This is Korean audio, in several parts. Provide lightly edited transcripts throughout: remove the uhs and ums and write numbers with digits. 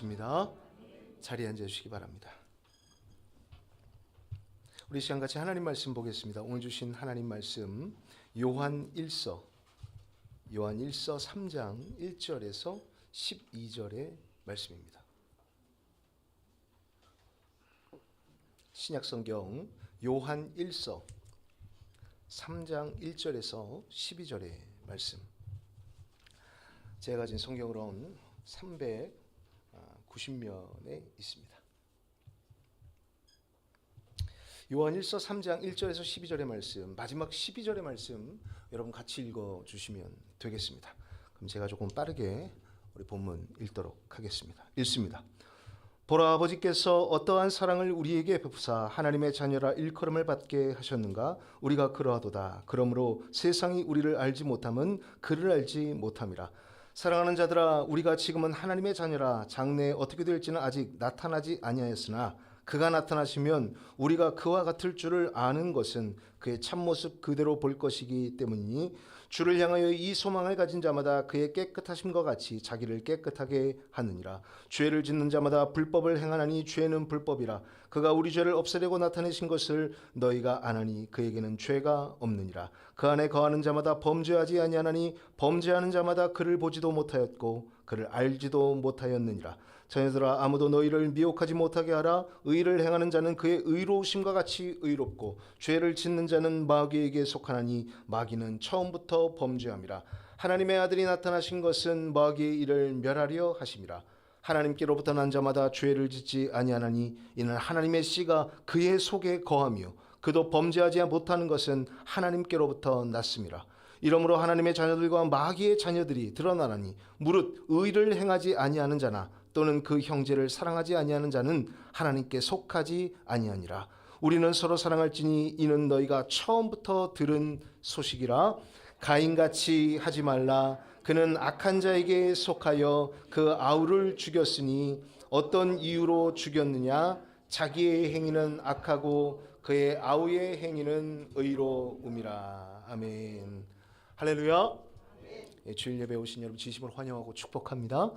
입니다. 자리에 앉아 주시기 바랍니다. 우리 시간 같이 하나님 말씀 보겠습니다. 오늘 주신 하나님 말씀 요한 1서 3장 1절에서 12절의 말씀입니다. 신약성경 요한 1서 3장 1절에서 12절의 말씀. 제가 가진 성경으로는 390면에 있습니다. 요한 1서 3장 1절에서 12절의 말씀, 마지막 12절의 말씀 여러분 같이 읽어주시면 되겠습니다. 그럼 제가 조금 빠르게 우리 본문 읽도록 하겠습니다. 읽습니다. 보라, 아버지께서 어떠한 사랑을 우리에게 베푸사 하나님의 자녀라 일컬음을 받게 하셨는가? 우리가 그러하도다. 그러므로 세상이 우리를 알지 못함은 그를 알지 못함이라. 사랑하는 자들아, 우리가 지금은 하나님의 자녀라. 장래에 어떻게 될지는 아직 나타나지 아니하였으나 그가 나타나시면 우리가 그와 같을 줄을 아는 것은 그의 참모습 그대로 볼 것이기 때문이니, 주를 향하여 이 소망을 가진 자마다 그의 깨끗하심과 같이 자기를 깨끗하게 하느니라. 죄를 짓는 자마다 불법을 행하나니 죄는 불법이라. 그가 우리 죄를 없애려고 나타내신 것을 너희가 아나니 그에게는 죄가 없느니라. 그 안에 거하는 자마다 범죄하지 아니하나니 범죄하는 자마다 그를 보지도 못하였고 그를 알지도 못하였느니라. 자녀들아, 아무도 너희를 미혹하지 못하게 하라. 의를 행하는 자는 그의 의로우심과 같이 의롭고 죄를 짓는 자는 마귀에게 속하나니 마귀는 처음부터 범죄함이라. 하나님의 아들이 나타나신 것은 마귀의 일을 멸하려 하심이라. 하나님께로부터 난 자마다 죄를 짓지 아니하나니 이는 하나님의 씨가 그의 속에 거하며 그도 범죄하지 못하는 것은 하나님께로부터 났음이라. 이러므로 하나님의 자녀들과 마귀의 자녀들이 드러나나니, 무릇 의를 행하지 아니하는 자나 또는 그 형제를 사랑하지 아니하는 자는 하나님께 속하지 아니하니라. 우리는 서로 사랑할지니 이는 너희가 처음부터 들은 소식이라. 가인같이 하지 말라. 그는 악한 자에게 속하여 그 아우를 죽였으니 어떤 이유로 죽였느냐? 자기의 행위는 악하고 그의 아우의 행위는 의로움이라. 아멘. 할렐루야. 주일 예배 오신 여러분 진심으로 환영하고 축복합니다.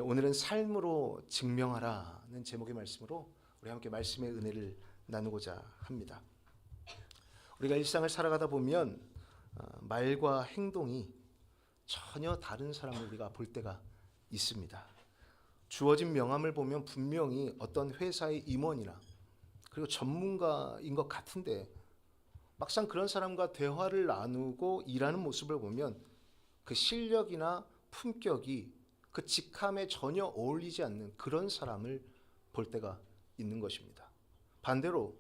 오늘은 삶으로 증명하라는 제목의 말씀으로 우리 함께 말씀의 은혜를 나누고자 합니다. 우리가 일상을 살아가다 보면 말과 행동이 전혀 다른 사람을 우리가 볼 때가 있습니다. 주어진 명함을 보면 분명히 어떤 회사의 임원이나 그리고 전문가인 것 같은데, 막상 그런 사람과 대화를 나누고 일하는 모습을 보면 그 실력이나 품격이 그 직함에 전혀 어울리지 않는 그런 사람을 볼 때가 있는 것입니다. 반대로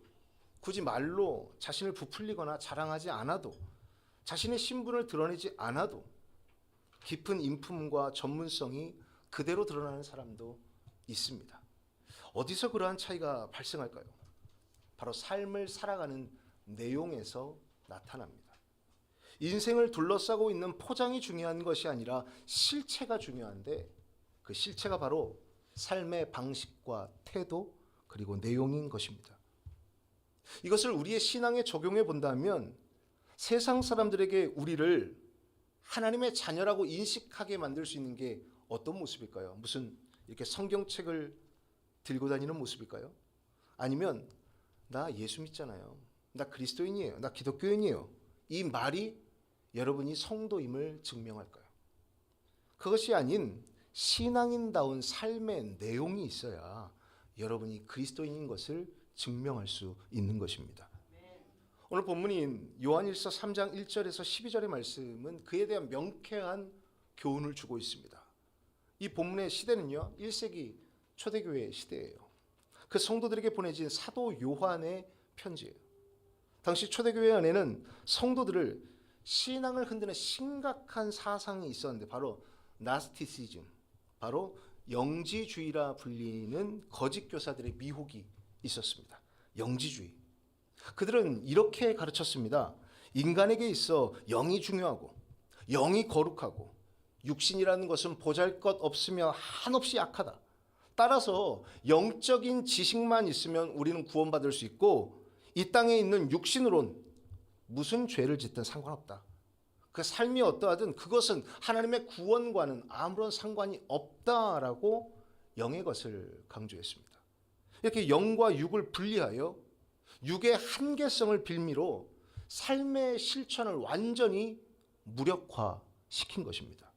굳이 말로 자신을 부풀리거나 자랑하지 않아도, 자신의 신분을 드러내지 않아도 깊은 인품과 전문성이 그대로 드러나는 사람도 있습니다. 어디서 그러한 차이가 발생할까요? 바로 삶을 살아가는 내용에서 나타납니다. 인생을 둘러싸고 있는 포장이 중요한 것이 아니라 실체가 중요한데, 그 실체가 바로 삶의 방식과 태도 그리고 내용인 것입니다. 이것을 우리의 신앙에 적용해 본다면 세상 사람들에게 우리를 하나님의 자녀라고 인식하게 만들 수 있는 게 어떤 모습일까요? 무슨 이렇게 성경책을 들고 다니는 모습일까요? 아니면 나 예수 믿잖아요, 나 그리스도인이에요, 나 기독교인이에요, 이 말이 여러분이 성도임을 증명할까요? 그것이 아닌 신앙인다운 삶의 내용이 있어야 여러분이 그리스도인인 것을 증명할 수 있는 것입니다. 오늘 본문인 요한 1서 3장 1절에서 12절의 말씀은 그에 대한 명쾌한 교훈을 주고 있습니다. 이 본문의 시대는요, 1세기 초대교회 시대예요. 그 성도들에게 보내진 사도 요한의 편지예요. 당시 초대교회 안에는 성도들을 신앙을 흔드는 심각한 사상이 있었는데, 바로 나스티시즘, 바로 영지주의라 불리는 거짓 교사들의 미혹이 있었습니다. 영지주의. 그들은 이렇게 가르쳤습니다. 인간에게 있어 영이 중요하고 영이 거룩하고 육신이라는 것은 보잘것없으며 한없이 약하다. 따라서 영적인 지식만 있으면 우리는 구원받을 수 있고, 이 땅에 있는 육신으론 무슨 죄를 짓든 상관없다. 그 삶이 어떠하든 그것은 하나님의 구원과는 아무런 상관이 없다라고 영의 것을 강조했습니다. 이렇게 영과 육을 분리하여 육의 한계성을 빌미로 삶의 실천을 완전히 무력화시킨 것입니다.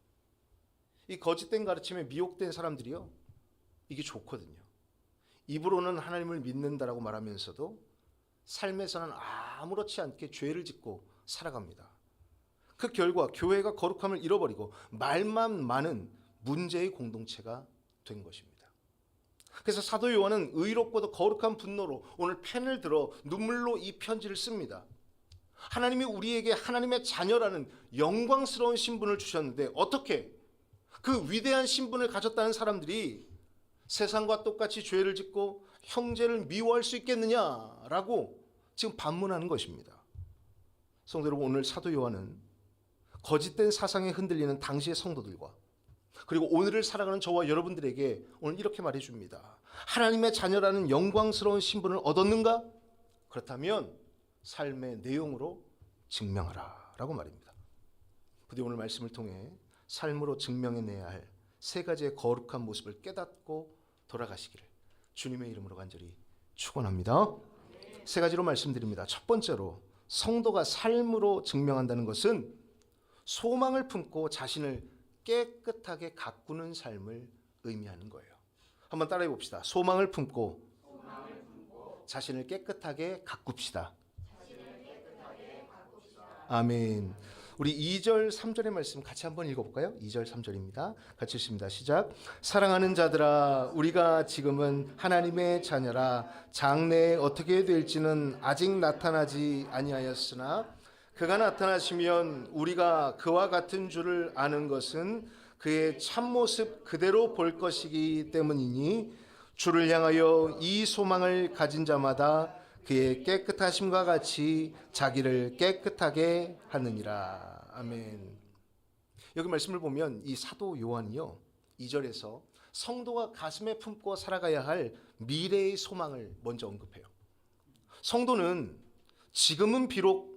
이 거짓된 가르침에 미혹된 사람들이요, 이게 좋거든요. 입으로는 하나님을 믿는다라고 말하면서도 삶에서는 아무렇지 않게 죄를 짓고 살아갑니다. 그 결과 교회가 거룩함을 잃어버리고 말만 많은 문제의 공동체가 된 것입니다. 그래서 사도 요한은 의롭고도 거룩한 분노로 오늘 펜을 들어 눈물로 이 편지를 씁니다. 하나님이 우리에게 하나님의 자녀라는 영광스러운 신분을 주셨는데 어떻게 그 위대한 신분을 가졌다는 사람들이 세상과 똑같이 죄를 짓고 형제를 미워할 수 있겠느냐라고 지금 반문하는 것입니다. 성도 여러분, 오늘 사도 요한은 거짓된 사상에 흔들리는 당시의 성도들과 그리고 오늘을 살아가는 저와 여러분들에게 오늘 이렇게 말해줍니다. 하나님의 자녀라는 영광스러운 신분을 얻었는가? 그렇다면 삶의 내용으로 증명하라 라고 말입니다. 부디 오늘 말씀을 통해 삶으로 증명해내야 할 세 가지의 거룩한 모습을 깨닫고 돌아가시기를 주님의 이름으로 간절히 축원합니다. 세 가지로 말씀드립니다. 첫 번째로, 성도가 삶으로 증명한다는 것은 소망을 품고 자신을 깨끗하게 가꾸는 삶을 의미하는 거예요. 한번 따라해 봅시다. 소망을 품고 자신을 깨끗하게 가꿉시다. 아멘. 우리 2절 3절의 말씀 같이 한번 읽어볼까요? 2절 3절입니다. 같이 읽습니다. 시작. 사랑하는 자들아, 우리가 지금은 하나님의 자녀라. 장래에 어떻게 될지는 아직 나타나지 아니하였으나 그가 나타나시면 우리가 그와 같은 줄을 아는 것은 그의 참모습 그대로 볼 것이기 때문이니 주를 향하여 이 소망을 가진 자마다 그의 깨끗하심과 같이 자기를 깨끗하게 하느니라. 아멘. 여기 말씀을 보면 이 사도 요한이요, 2절에서 성도가 가슴에 품고 살아가야 할 미래의 소망을 먼저 언급해요. 성도는 지금은 비록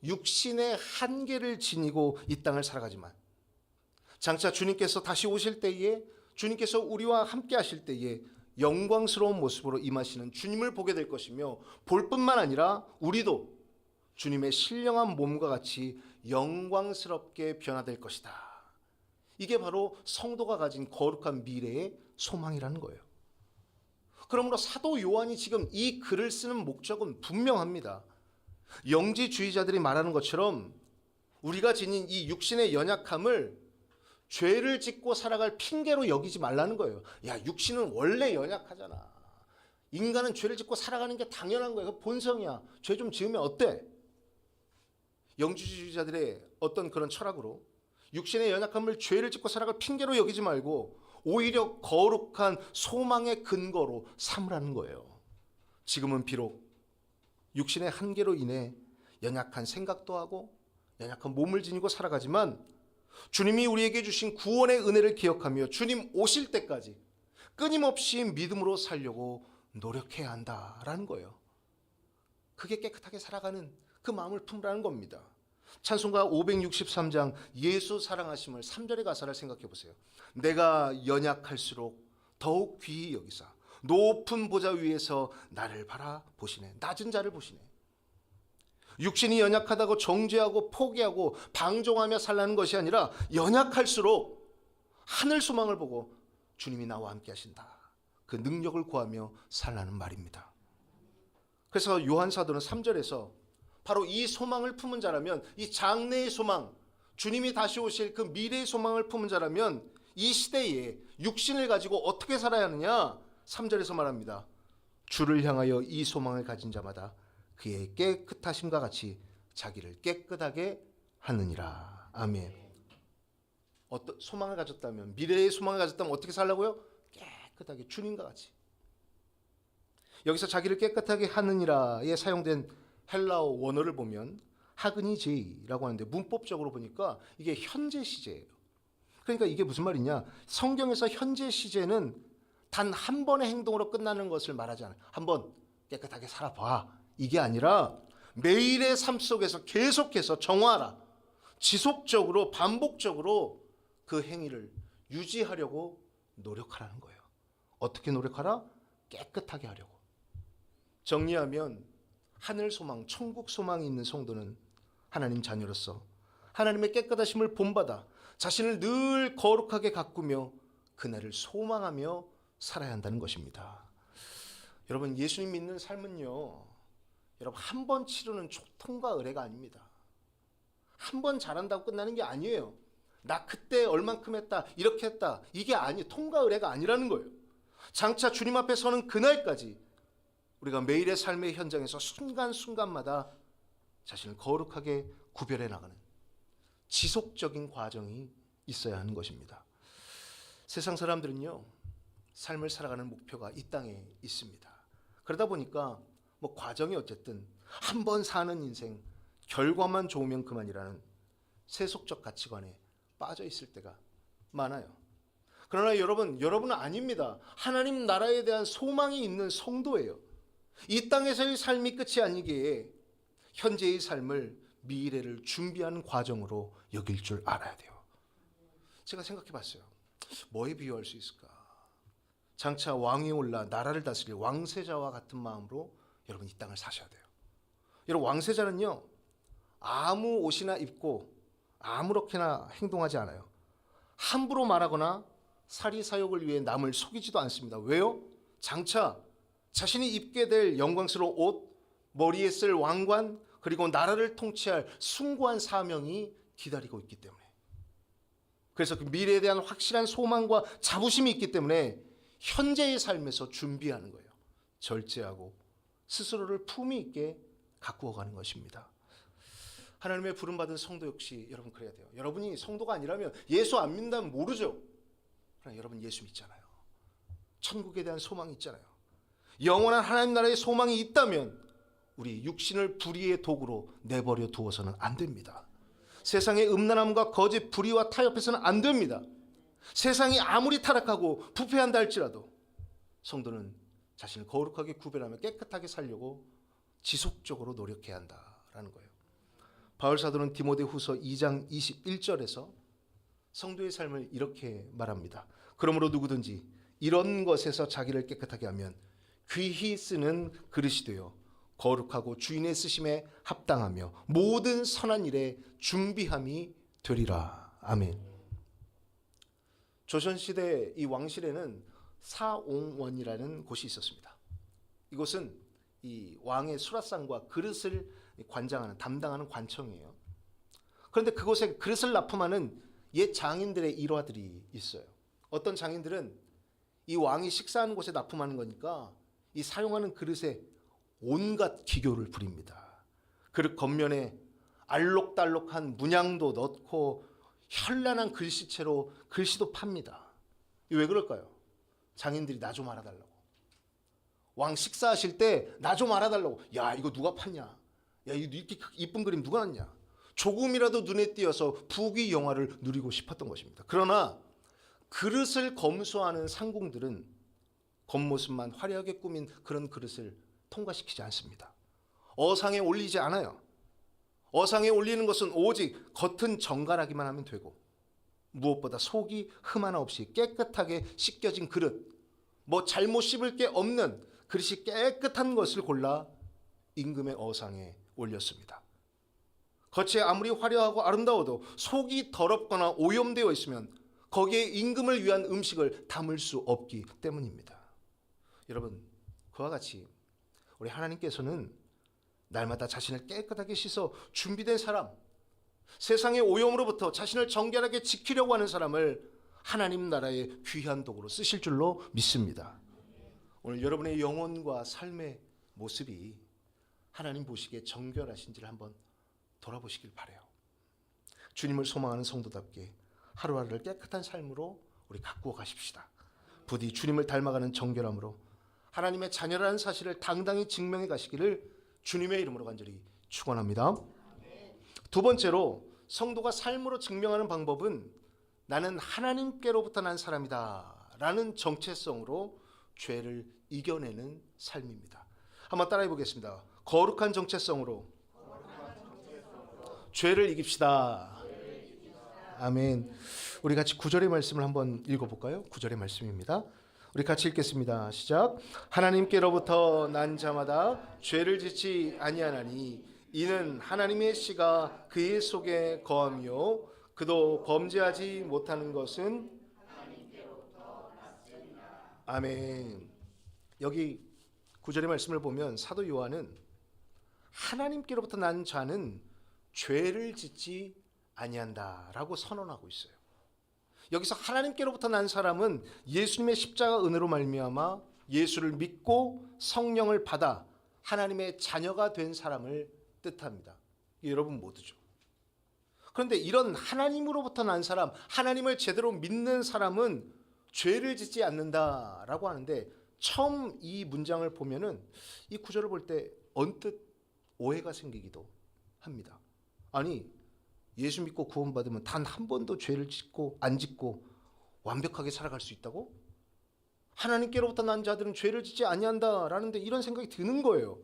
육신의 한계를 지니고 이 땅을 살아가지만 장차 주님께서 다시 오실 때에, 주님께서 우리와 함께 하실 때에 영광스러운 모습으로 임하시는 주님을 보게 될 것이며, 볼 뿐만 아니라 우리도 주님의 신령한 몸과 같이 영광스럽게 변화될 것이다. 이게 바로 성도가 가진 거룩한 미래의 소망이라는 거예요. 그러므로 사도 요한이 지금 이 글을 쓰는 목적은 분명합니다. 영지주의자들이 말하는 것처럼 우리가 지닌 이 육신의 연약함을 죄를 짓고 살아갈 핑계로 여기지 말라는 거예요. 야, 육신은 원래 연약하잖아. 인간은 죄를 짓고 살아가는 게 당연한 거예요. 본성이야. 죄 좀 지으면 어때? 영지주의자들의 어떤 그런 철학으로 육신의 연약함을 죄를 짓고 살아갈 핑계로 여기지 말고 오히려 거룩한 소망의 근거로 삼으라는 거예요. 지금은 비록 육신의 한계로 인해 연약한 생각도 하고 연약한 몸을 지니고 살아가지만 주님이 우리에게 주신 구원의 은혜를 기억하며 주님 오실 때까지 끊임없이 믿음으로 살려고 노력해야 한다라는 거예요. 그게 깨끗하게 살아가는 그 마음을 품으라는 겁니다. 찬송가 563장 예수 사랑하심을 3절의 가사를 생각해 보세요. 내가 연약할수록 더욱 귀히 여기사 높은 보좌 위에서 나를 바라보시네. 낮은 자를 보시네. 육신이 연약하다고 정죄하고 포기하고 방종하며 살라는 것이 아니라 연약할수록 하늘 소망을 보고 주님이 나와 함께 하신다. 그 능력을 구하며 살라는 말입니다. 그래서 요한 사도는 3절에서 바로 이 소망을 품은 자라면, 이 장래의 소망, 주님이 다시 오실 그 미래의 소망을 품은 자라면 이 시대에 육신을 가지고 어떻게 살아야 하느냐? 3절에서 말합니다. 주를 향하여 이 소망을 가진 자마다 그의 깨끗하심과 같이 자기를 깨끗하게 하느니라. 아멘. 어떤 소망을 가졌다면, 미래의 소망을 가졌다면 어떻게 살라고요? 깨끗하게, 주님과 같이. 여기서 자기를 깨끗하게 하느니라에 사용된 헬라어 원어를 보면 하그니제이라고 하는데, 문법적으로 보니까 이게 현재 시제예요. 그러니까 이게 무슨 말이냐? 성경에서 현재 시제는 단 한 번의 행동으로 끝나는 것을 말하지 않아요. 한번 깨끗하게 살아봐, 이게 아니라 매일의 삶 속에서 계속해서 정화하라, 지속적으로 반복적으로 그 행위를 유지하려고 노력하라는 거예요. 어떻게 노력하라? 깨끗하게 하려고. 정리하면 하늘 소망, 천국 소망이 있는 성도는 하나님 자녀로서 하나님의 깨끗하심을 본받아 자신을 늘 거룩하게 가꾸며 그날을 소망하며 살아야 한다는 것입니다. 여러분, 예수님 믿는 삶은요, 여러분 한 번 치르는 초통과 의례가 아닙니다. 한 번 잘한다고 끝나는 게 아니에요. 나 그때 얼만큼 했다, 이렇게 했다, 이게 통과 의례가 아니라는 거예요. 장차 주님 앞에 서는 그날까지 우리가 매일의 삶의 현장에서 순간순간마다 자신을 거룩하게 구별해 나가는 지속적인 과정이 있어야 하는 것입니다. 세상 사람들은요, 삶을 살아가는 목표가 이 땅에 있습니다. 그러다 보니까 과정이 어쨌든 한 번 사는 인생, 결과만 좋으면 그만이라는 세속적 가치관에 빠져 있을 때가 많아요. 그러나 여러분은 아닙니다. 하나님 나라에 대한 소망이 있는 성도예요. 이 땅에서의 삶이 끝이 아니기에 현재의 삶을 미래를 준비하는 과정으로 여길 줄 알아야 돼요. 제가 생각해 봤어요. 뭐에 비유할 수 있을까? 장차 왕위에 올라 나라를 다스릴 왕세자와 같은 마음으로 여러분 이 땅을 사셔야 돼요. 여러분, 왕세자는요, 아무 옷이나 입고 아무렇게나 행동하지 않아요. 함부로 말하거나 사리사욕을 위해 남을 속이지도 않습니다. 왜요? 장차 자신이 입게 될 영광스러운 옷, 머리에 쓸 왕관, 그리고 나라를 통치할 숭고한 사명이 기다리고 있기 때문에. 그래서 그 미래에 대한 확실한 소망과 자부심이 있기 때문에 현재의 삶에서 준비하는 거예요. 절제하고 스스로를 품위 있게 가꾸어가는 것입니다. 하나님의 부름받은 성도 역시 여러분 그래야 돼요. 여러분이 성도가 아니라면, 예수 안 믿는다면 모르죠. 그러나 여러분 예수 믿잖아요. 천국에 대한 소망이 있잖아요. 영원한 하나님 나라의 소망이 있다면 우리 육신을 불의의 도구로 내버려 두어서는 안 됩니다. 세상의 음란함과 거짓, 불의와 타협해서는 안 됩니다. 세상이 아무리 타락하고 부패한다 할지라도 성도는 자신을 거룩하게 구별하며 깨끗하게 살려고 지속적으로 노력해야 한다라는 거예요. 바울 사도는 디모데후서 2장 21절에서 성도의 삶을 이렇게 말합니다. 그러므로 누구든지 이런 것에서 자기를 깨끗하게 하면 귀히 쓰는 그릇이 되어 거룩하고 주인의 쓰심에 합당하며 모든 선한 일에 준비함이 되리라. 아멘. 조선시대 이 왕실에는 사옹원이라는 곳이 있었습니다. 이곳은 이 왕의 수라상과 그릇을 관장하는, 담당하는 관청이에요. 그런데 그곳에 그릇을 납품하는 옛 장인들의 일화들이 있어요. 어떤 장인들은 이 왕이 식사하는 곳에 납품하는 거니까 이 사용하는 그릇에 온갖 기교를 부립니다. 그릇 겉면에 알록달록한 문양도 넣고 현란한 글씨체로 글씨도 팝니다. 왜 그럴까요? 장인들이 나 좀 알아달라고. 왕 식사하실 때 나 좀 알아달라고. 야, 이거 누가 팠냐? 야, 이렇게 이쁜 그림 누가 놨냐? 조금이라도 눈에 띄어서 부귀 영화를 누리고 싶었던 것입니다. 그러나 그릇을 검수하는 상궁들은 겉모습만 화려하게 꾸민 그런 그릇을 통과시키지 않습니다. 어상에 올리지 않아요. 어상에 올리는 것은 오직 겉은 정갈하기만 하면 되고, 무엇보다 속이 흠 하나 없이 깨끗하게 씻겨진 그릇, 잘못 씹을 게 없는 그릇이 깨끗한 것을 골라 임금의 어상에 올렸습니다. 겉이 아무리 화려하고 아름다워도 속이 더럽거나 오염되어 있으면 거기에 임금을 위한 음식을 담을 수 없기 때문입니다. 여러분, 그와 같이 우리 하나님께서는 날마다 자신을 깨끗하게 씻어 준비된 사람, 세상의 오염으로부터 자신을 정결하게 지키려고 하는 사람을 하나님 나라의 귀한 도구로 쓰실 줄로 믿습니다. 오늘 여러분의 영혼과 삶의 모습이 하나님 보시기에 정결하신지를 한번 돌아보시길 바라요. 주님을 소망하는 성도답게 하루하루를 깨끗한 삶으로 우리 가꾸어 가십시다. 부디 주님을 닮아가는 정결함으로 하나님의 자녀라는 사실을 당당히 증명해 가시기를 주님의 이름으로 간절히 축원합니다. 두 번째로 성도가 삶으로 증명하는 방법은 나는 하나님께로부터 난 사람이다 라는 정체성으로 죄를 이겨내는 삶입니다. 한번 따라해 보겠습니다. 거룩한 정체성으로 죄를 이깁시다. 아멘. 우리 같이 9절의 말씀을 한번 읽어볼까요? 9절의 말씀입니다. 우리 같이 읽겠습니다. 시작. 하나님께로부터 난 자마다 죄를 짓지 아니하나니 이는 하나님의 씨가 그의 속에 거하며 그도 범죄하지 못하는 것은 아멘. 여기 9절의 말씀을 보면 사도 요한은 하나님께로부터 난 자는 죄를 짓지 아니한다라고 선언하고 있어요. 여기서 하나님께로부터 난 사람은 예수님의 십자가 은혜로 말미암아 예수를 믿고 성령을 받아 하나님의 자녀가 된 사람을 뜻합니다. 여러분 모두죠. 그런데 이런 하나님으로부터 난 사람, 하나님을 제대로 믿는 사람은 죄를 짓지 않는다라고 하는데, 처음 이 문장을 보면은 이 구절을 볼 때 언뜻 오해가 생기기도 합니다. 아니, 예수 믿고 구원받으면 단 한 번도 죄를 짓고 안 짓고 완벽하게 살아갈 수 있다고? 하나님께로부터 난 자들은 죄를 짓지 아니한다라는데 이런 생각이 드는 거예요.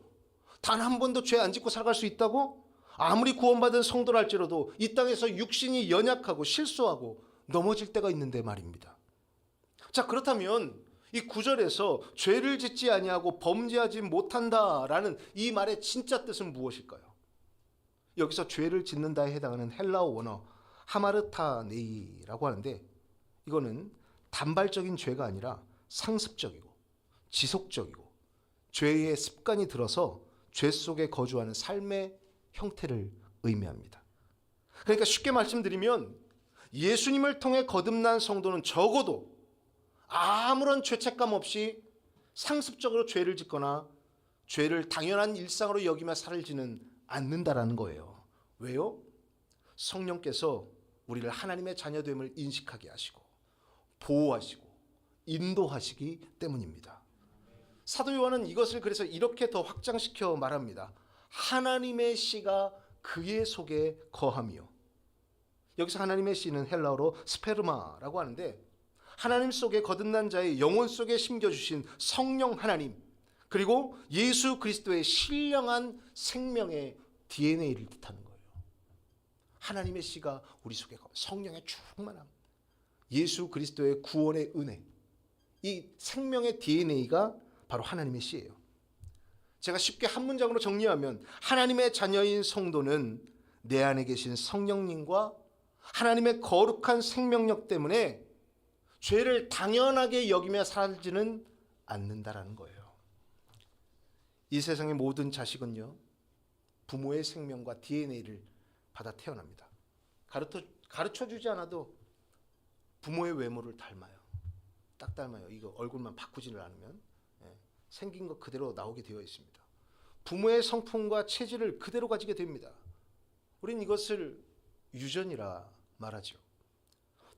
단 한 번도 죄 안 짓고 살아갈 수 있다고? 아무리 구원받은 성도랄지라도 이 땅에서 육신이 연약하고 실수하고 넘어질 때가 있는데 말입니다. 자, 그렇다면 이 구절에서 죄를 짓지 아니하고 범죄하지 못한다라는 이 말의 진짜 뜻은 무엇일까요? 여기서 죄를 짓는다에 해당하는 헬라어 원어 하마르타네이라고 하는데, 이거는 단발적인 죄가 아니라 상습적이고 지속적이고 죄의 습관이 들어서 죄 속에 거주하는 삶의 형태를 의미합니다. 그러니까 쉽게 말씀드리면 예수님을 통해 거듭난 성도는 적어도 아무런 죄책감 없이 상습적으로 죄를 짓거나 죄를 당연한 일상으로 여기며 살지는 않는다라는 거예요. 왜요? 성령께서 우리를 하나님의 자녀됨을 인식하게 하시고 보호하시고 인도하시기 때문입니다. 사도 요한은 이것을 그래서 이렇게 더 확장시켜 말합니다. 하나님의 씨가 그의 속에 거하며, 여기서 하나님의 씨는 헬라어로 스페르마라고 하는데, 하나님 속에 거듭난 자의 영혼 속에 심겨주신 성령 하나님, 그리고 예수 그리스도의 신령한 생명의 DNA를 뜻하는 거예요. 하나님의 씨가 우리 속에 성령의 충만함, 예수 그리스도의 구원의 은혜, 이 생명의 DNA가 바로 하나님의 씨예요. 제가 쉽게 한 문장으로 정리하면 하나님의 자녀인 성도는 내 안에 계신 성령님과 하나님의 거룩한 생명력 때문에 죄를 당연하게 여기며 살지는 않는다라는 거예요. 이 세상의 모든 자식은요, 부모의 생명과 DNA를 받아 태어납니다. 가르쳐주지 않아도 부모의 외모를 닮아요. 딱 닮아요. 이거 얼굴만 바꾸지를 않으면 생긴 것 그대로 나오게 되어 있습니다. 부모의 성품과 체질을 그대로 가지게 됩니다. 우린 이것을 유전이라 말하죠.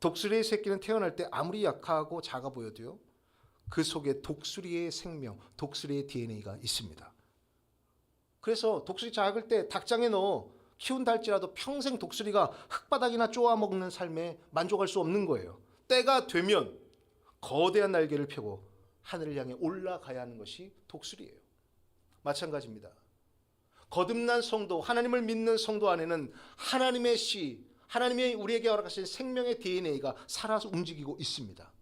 독수리의 새끼는 태어날 때 아무리 약하고 작아 보여도요, 그 속에 독수리의 생명, 독수리의 DNA가 있습니다. 그래서 독수리 작을 때 닭장에 넣어 키운다 할지라도 평생 독수리가 흙바닥이나 쪼아먹는 삶에 만족할 수 없는 거예요. 때가 되면 거대한 날개를 펴고 하늘을 향해 올라가야 하는 것이 독수리예요. 마찬가지입니다. 거듭난 성도, 하나님을 믿는 성도 안에는 하나님의 씨, 하나님의 우리에게 허락하신 생명의 DNA가 살아서 움직이고 있습니다.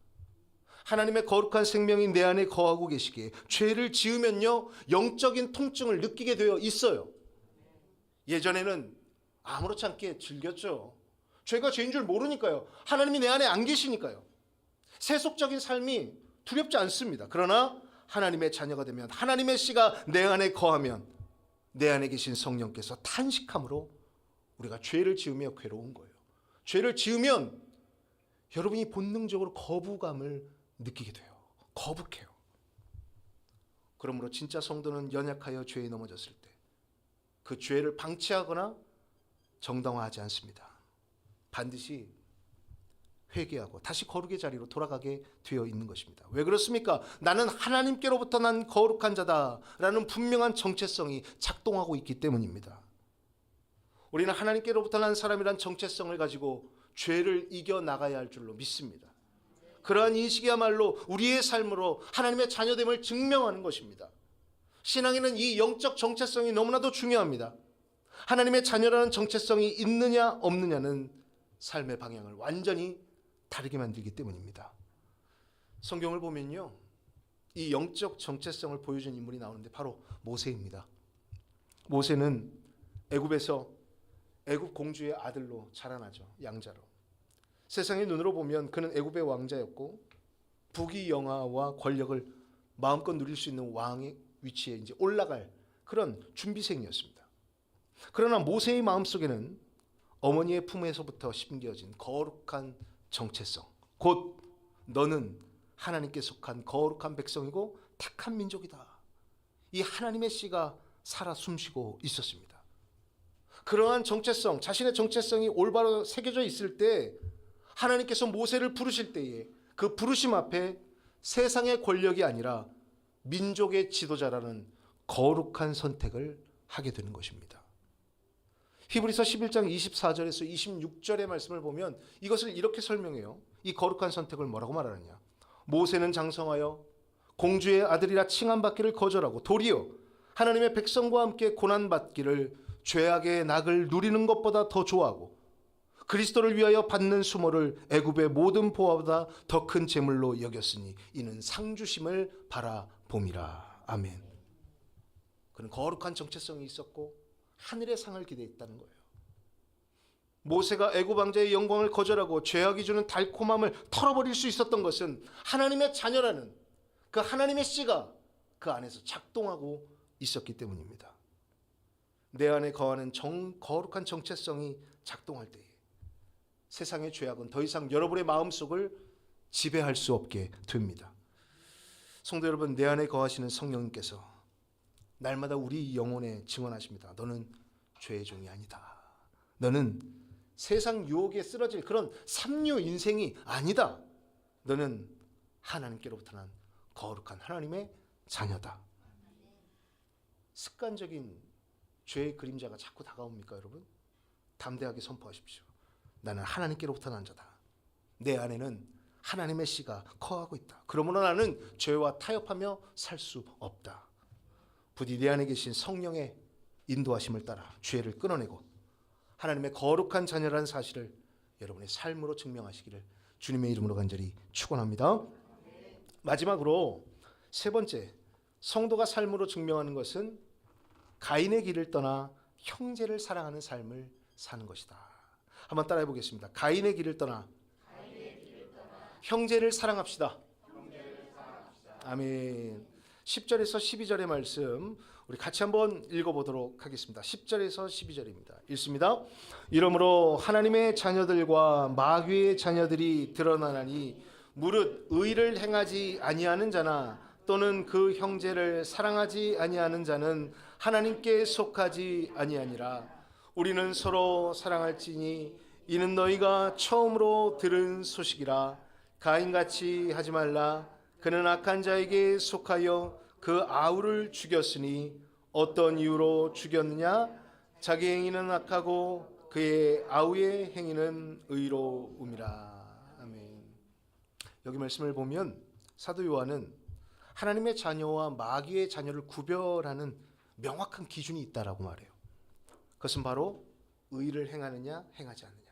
하나님의 거룩한 생명이 내 안에 거하고 계시기에 죄를 지으면요, 영적인 통증을 느끼게 되어 있어요. 예전에는 아무렇지 않게 즐겼죠. 죄가 죄인 줄 모르니까요. 하나님이 내 안에 안 계시니까요. 세속적인 삶이 두렵지 않습니다. 그러나 하나님의 자녀가 되면, 하나님의 씨가 내 안에 거하면 내 안에 계신 성령께서 탄식함으로 우리가 죄를 지으며 괴로운 거예요. 죄를 지으면 여러분이 본능적으로 거부감을 느끼게 돼요. 거북해요. 그러므로 진짜 성도는 연약하여 죄에 넘어졌을 때 그 죄를 방치하거나 정당화하지 않습니다. 반드시 회개하고 다시 거룩의 자리로 돌아가게 되어 있는 것입니다. 왜 그렇습니까? 나는 하나님께로부터 난 거룩한 자다라는 분명한 정체성이 작동하고 있기 때문입니다. 우리는 하나님께로부터 난 사람이란 정체성을 가지고 죄를 이겨나가야 할 줄로 믿습니다. 그러한 인식이야말로 우리의 삶으로 하나님의 자녀됨을 증명하는 것입니다. 신앙에는 이 영적 정체성이 너무나도 중요합니다. 하나님의 자녀라는 정체성이 있느냐 없느냐는 삶의 방향을 완전히 다르게 만들기 때문입니다. 성경을 보면요, 이 영적 정체성을 보여준 인물이 나오는데 바로 모세입니다. 모세는 애굽에서 애굽 공주의 아들로 자라나죠. 양자로. 세상의 눈으로 보면 그는 애굽의 왕자였고 부귀영화와 권력을 마음껏 누릴 수 있는 왕의 위치에 이제 올라갈 그런 준비생이었습니다. 그러나 모세의 마음속에는 어머니의 품에서부터 심겨진 거룩한 정체성, 곧 너는 하나님께 속한 거룩한 백성이고 택한 민족이다. 이 하나님의 씨가 살아 숨쉬고 있었습니다. 그러한 정체성, 자신의 정체성이 올바로 새겨져 있을 때 하나님께서 모세를 부르실 때에 그 부르심 앞에 세상의 권력이 아니라 민족의 지도자라는 거룩한 선택을 하게 되는 것입니다. 히브리서 11장 24절에서 26절의 말씀을 보면 이것을 이렇게 설명해요. 이 거룩한 선택을 뭐라고 말하느냐. 모세는 장성하여 공주의 아들이라 칭함받기를 거절하고 도리어 하나님의 백성과 함께 고난받기를 죄악의 낙을 누리는 것보다 더 좋아하고 그리스도를 위하여 받는 수모를 애굽의 모든 보화보다 더 큰 재물로 여겼으니 이는 상주심을 바라봄이라. 아멘. 그는 거룩한 정체성이 있었고 하늘의 상을 기대했다는 거예요. 모세가 애굽 왕자의 영광을 거절하고 죄악이 주는 달콤함을 털어버릴 수 있었던 것은 하나님의 자녀라는 그 하나님의 씨가 그 안에서 작동하고 있었기 때문입니다. 내 안에 거하는 거룩한 정체성이 작동할 때에 세상의 죄악은 더 이상 여러분의 마음속을 지배할 수 없게 됩니다. 성도 여러분, 내 안에 거하시는 성령님께서 날마다 우리 영혼에 증언하십니다. 너는 죄의 종이 아니다. 너는 세상 유혹에 쓰러질 그런 삼류 인생이 아니다. 너는 하나님께로부터 난 거룩한 하나님의 자녀다. 습관적인 죄의 그림자가 자꾸 다가옵니까, 여러분? 담대하게 선포하십시오. 나는 하나님께로부터 난 자다. 내 안에는 하나님의 씨가 거하고 있다. 그러므로 나는 죄와 타협하며 살 수 없다. 부디 내 안에 계신 성령의 인도하심을 따라 죄를 끊어내고 하나님의 거룩한 자녀라는 사실을 여러분의 삶으로 증명하시기를 주님의 이름으로 간절히 축원합니다. 마지막으로 세 번째, 성도가 삶으로 증명하는 것은 가인의 길을 떠나 형제를 사랑하는 삶을 사는 것이다. 한번 따라해 보겠습니다. 가인의 길을 떠나 형제를 사랑합시다. 아멘. 10절에서 12절의 말씀 우리 같이 한번 읽어보도록 하겠습니다. 10절에서 12절입니다. 읽습니다. 이러므로 하나님의 자녀들과 마귀의 자녀들이 드러나나니 무릇 의를 행하지 아니하는 자나 또는 그 형제를 사랑하지 아니하는 자는 하나님께 속하지 아니하니라. 우리는 서로 사랑할지니 이는 너희가 처음으로 들은 소식이라. 가인같이 하지 말라. 그는 악한 자에게 속하여 그 아우를 죽였으니 어떤 이유로 죽였느냐? 자기 행위는 악하고 그의 아우의 행위는 의로움이라. 아멘. 여기 말씀을 보면 사도 요한은 하나님의 자녀와 마귀의 자녀를 구별하는 명확한 기준이 있다라고 말해요. 그것은 바로 의를 행하느냐 행하지 않느냐,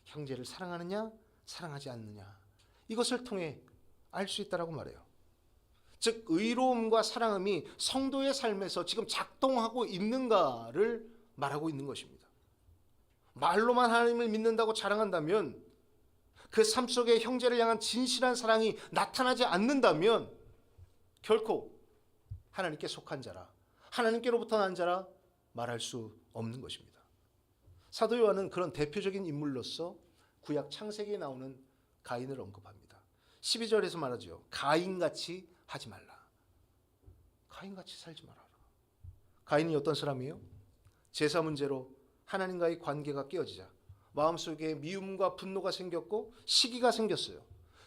형제를 사랑하느냐 사랑하지 않느냐, 이것을 통해 알 수 있다라고 말해요. 즉 의로움과 사랑함이 성도의 삶에서 지금 작동하고 있는가를 말하고 있는 것입니다. 말로만 하나님을 믿는다고 자랑한다면 그 삶 속에 형제를 향한 진실한 사랑이 나타나지 않는다면 결코 하나님께 속한 자라, 하나님께로부터 난 자라 말할 수 없는 것입니다. 사도 요한은 그런 대표적인 인물로서 구약 창세기에 나오는 가인을 언급합니다. 12절에서 말하죠. 가인같이 하지 말라. 가인같이 살지 말아라. 가인이 어떤 사람이에요? 제사 문제로 하나님과의 관계가 깨어지자 마음속에 미움과 분노가 생겼고 시기가 생겼어요.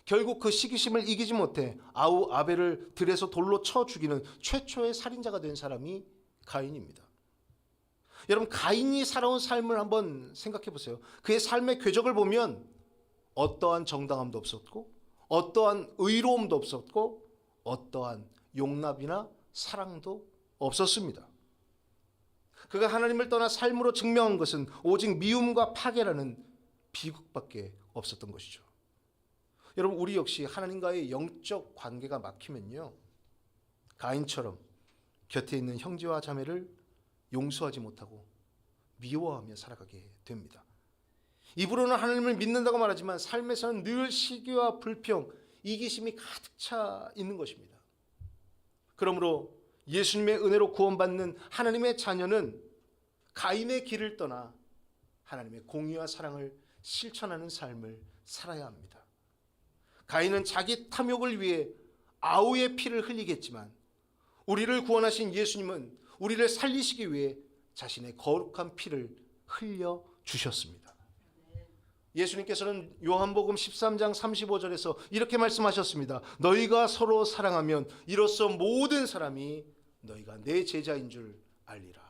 결국 그 시기심을 이기지 못해 아우 아벨을 들에서 돌로 쳐 죽이는 최초의 살인자가 된 사람이 가인입니다. 여러분, 가인이 살아온 삶을 한번 생각해 보세요. 그의 삶의 궤적을 보면 어떠한 정당함도 없었고 어떠한 의로움도 없었고 어떠한 용납이나 사랑도 없었습니다. 그가 하나님을 떠나 삶으로 증명한 것은 오직 미움과 파괴라는 비극밖에 없었던 것이죠. 여러분, 우리 역시 하나님과의 영적 관계가 막히면요, 가인처럼 곁에 있는 형제와 자매를 용서하지 못하고 미워하며 살아가게 됩니다. 입으로는 하나님을 믿는다고 말하지만 삶에서는 늘 시기와 불평, 이기심이 가득 차 있는 것입니다. 그러므로 예수님의 은혜로 구원받는 하나님의 자녀는 가인의 길을 떠나 하나님의 공의와 사랑을 실천하는 삶을 살아야 합니다. 가인은 자기 탐욕을 위해 아우의 피를 흘리겠지만 우리를 구원하신 예수님은 우리를 살리시기 위해 자신의 거룩한 피를 흘려 주셨습니다. 예수님께서는 요한복음 13장 35절에서 이렇게 말씀하셨습니다. 너희가 서로 사랑하면 이로써 모든 사람이 너희가 내 제자인 줄 알리라.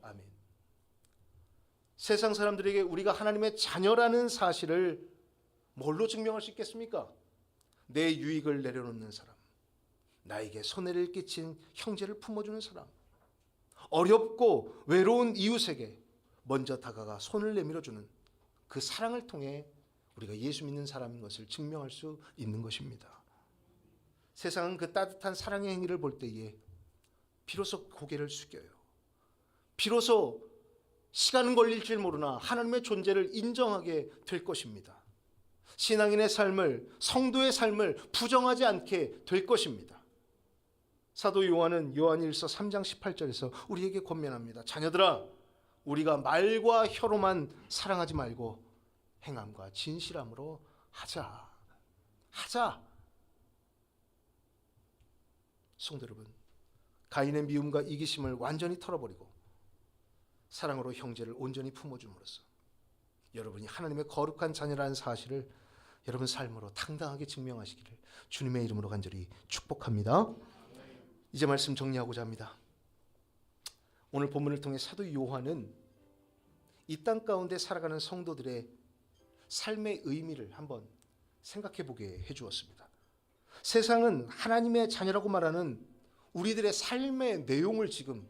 아멘. 세상 사람들에게 우리가 하나님의 자녀라는 사실을 뭘로 증명할 수 있겠습니까? 내 유익을 내려놓는 사람, 나에게 손해를 끼친 형제를 품어주는 사람, 어렵고 외로운 이웃에게 먼저 다가가 손을 내밀어주는 그 사랑을 통해 우리가 예수 믿는 사람인 것을 증명할 수 있는 것입니다. 세상은 그 따뜻한 사랑의 행위를 볼 때에 비로소 고개를 숙여요. 비로소 시간은 걸릴지 모르나 하나님의 존재를 인정하게 될 것입니다. 신앙인의 삶을, 성도의 삶을 부정하지 않게 될 것입니다. 사도 요한은 요한일서 3장 18절에서 우리에게 권면합니다. 자녀들아, 우리가 말과 혀로만 사랑하지 말고 행함과 진실함으로 하자. 성도 여러분, 가인의 미움과 이기심을 완전히 털어버리고 사랑으로 형제를 온전히 품어줌으로써 여러분이 하나님의 거룩한 자녀라는 사실을 여러분 삶으로 당당하게 증명하시기를 주님의 이름으로 간절히 축복합니다. 이제 말씀 정리하고자 합니다. 오늘 본문을 통해 사도 요한은 이 땅 가운데 살아가는 성도들의 삶의 의미를 한번 생각해 보게 해주었습니다. 세상은 하나님의 자녀라고 말하는 우리들의 삶의 내용을 지금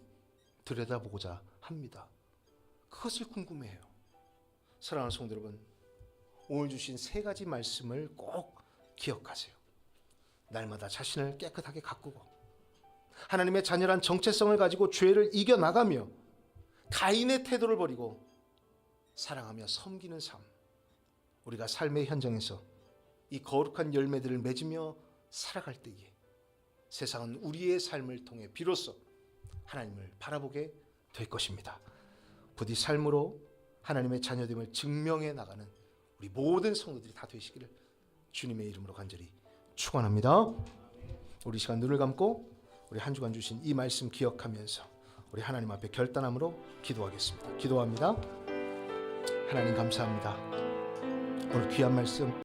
들여다보고자 합니다. 그것을 궁금해해요. 사랑하는 성도 여러분, 오늘 주신 세 가지 말씀을 꼭 기억하세요. 날마다 자신을 깨끗하게 가꾸고 하나님의 자녀란 정체성을 가지고 죄를 이겨나가며 가인의 태도를 버리고 사랑하며 섬기는 삶, 우리가 삶의 현장에서 이 거룩한 열매들을 맺으며 살아갈 때에 세상은 우리의 삶을 통해 비로소 하나님을 바라보게 될 것입니다. 부디 삶으로 하나님의 자녀됨을 증명해 나가는 우리 모든 성도들이 다 되시기를 주님의 이름으로 간절히 축원합니다. 우리 시간 눈을 감고 우리 한 주간 주신 이 말씀 기억하면서 우리 하나님 앞에 결단함으로 기도하겠습니다. 기도합니다. 하나님 감사합니다. 오늘 귀한 말씀